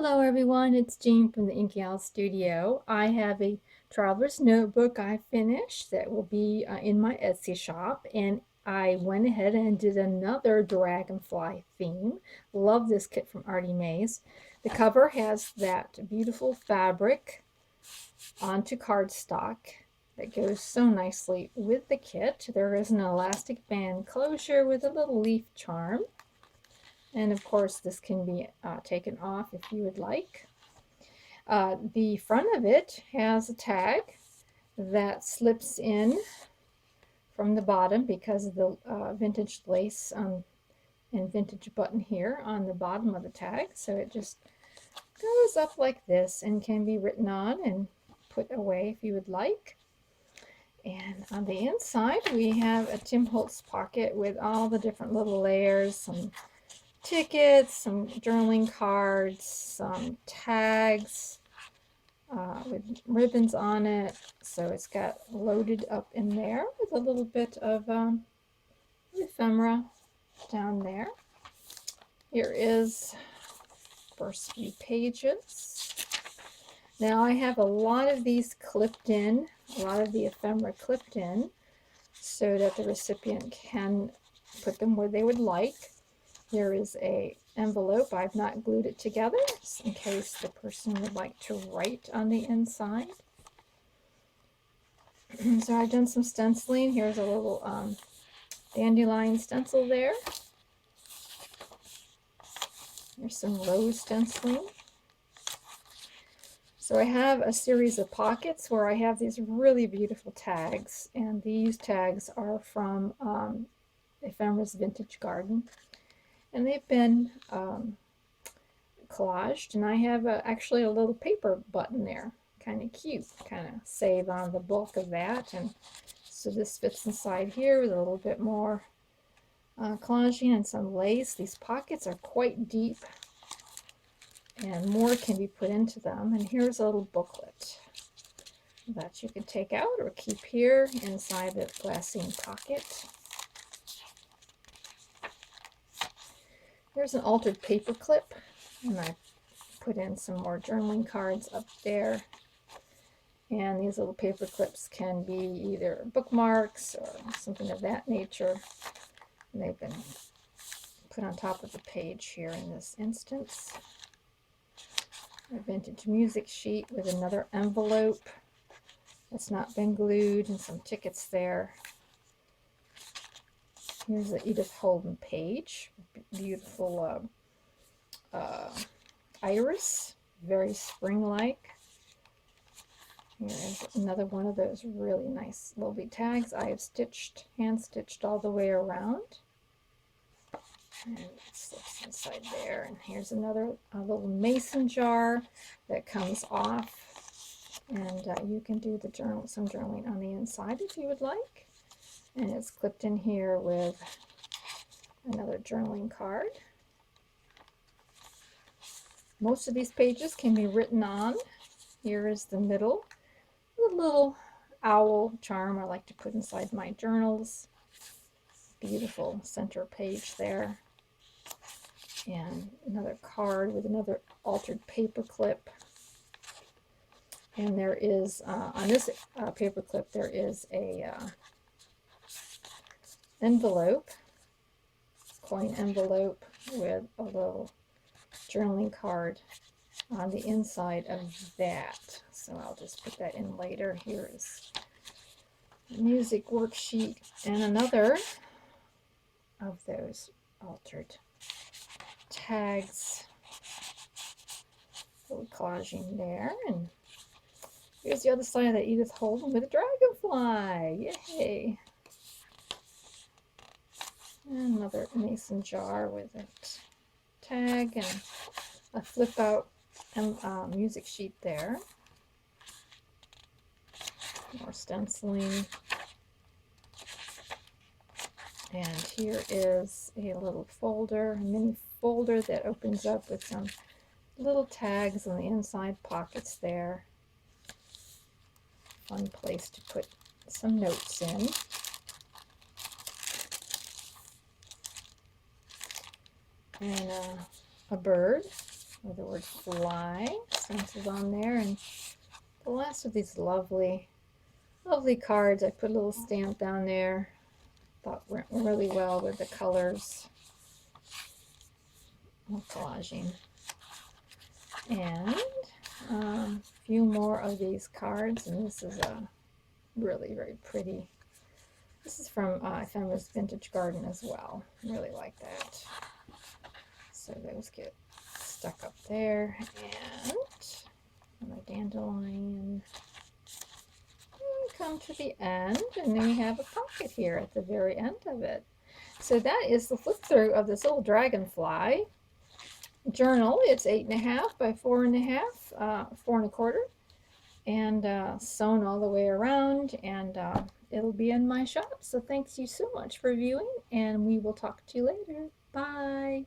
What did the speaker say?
Hello everyone, it's Jean from the Inky Owl Studio. I have a traveler's notebook I finished that will be in my Etsy shop, and I went ahead and did another dragonfly theme. Love this kit from Artie Mays. The cover has that beautiful fabric onto cardstock that goes so nicely with the kit. There is an elastic band closure with a little leaf charm. And of course, this can be taken off if you would like. The front of it has a tag that slips in from the bottom because of the vintage lace and vintage button here on the bottom of the tag. So it just goes up like this and can be written on and put away if you would like. And on the inside, we have a Tim Holtz pocket with all the different little layers, some tickets, some journaling cards, some tags with ribbons on it. So it's got loaded up in there with a little bit of ephemera down there. Here is first few pages. Now I have a lot of these clipped in, a lot of the ephemera clipped in, so that the recipient can put them where they would like. Here is a envelope. I've not glued it together in case the person would like to write on the inside. So I've done some stenciling. Here's a little dandelion stencil there. There's some rose stenciling. So I have a series of pockets where I have these really beautiful tags, and these tags are from Ephemera's Vintage Garden. And they've been collaged, and I have actually a little paper button there, kind of cute, kind of save on the bulk of that. And so this fits inside here with a little bit more collaging and some lace. These pockets are quite deep, and more can be put into them. And here's a little booklet that you can take out or keep here inside the glassine pocket. Here's an altered paper clip, and I put in some more journaling cards up there. And these little paper clips can be either bookmarks or something of that nature. And they've been put on top of the page here in this instance. A vintage music sheet with another envelope that's not been glued, and some tickets there. Here's the Edith Holden page. Beautiful iris, very spring-like. Here's another one of those really nice lovely tags. I have hand-stitched all the way around. And it slips inside there. And here's another little mason jar that comes off. And you can do some journaling on the inside if you would like. And it's clipped in here with another journaling card. Most of these pages can be written on. Here is the middle, the little owl charm I like to put inside my journals. Beautiful center page there. And another card with another altered paper clip. And there is, on this paper clip, there is a envelope, coin envelope with a little journaling card on the inside of that. So I'll just put that in later. Here is a music worksheet and another of those altered tags. A little collaging there. And here's the other side of the Edith Holden with a dragonfly. Yay! And another mason jar with a tag and a flip out music sheet there. More stenciling. And here is a little folder, a mini folder that opens up with some little tags on the inside pockets there. Fun place to put some notes in. And a bird with the word fly stenciled on there. And the last of these lovely cards, I put a little stamp down there. Thought went really well with the colors. Collaging. And a few more of these cards, and this is a really very pretty. This is from I found this Vintage Garden as well. Really like that. So those get stuck up there, and another dandelion. And come to the end, and then we have a pocket here at the very end of it. So that is the flip through of this little dragonfly journal. It's 8.5 by 4.5, 4 1/4, and sewn all the way around, and it'll be in my shop. So thanks you so much for viewing, and we will talk to you later. Bye.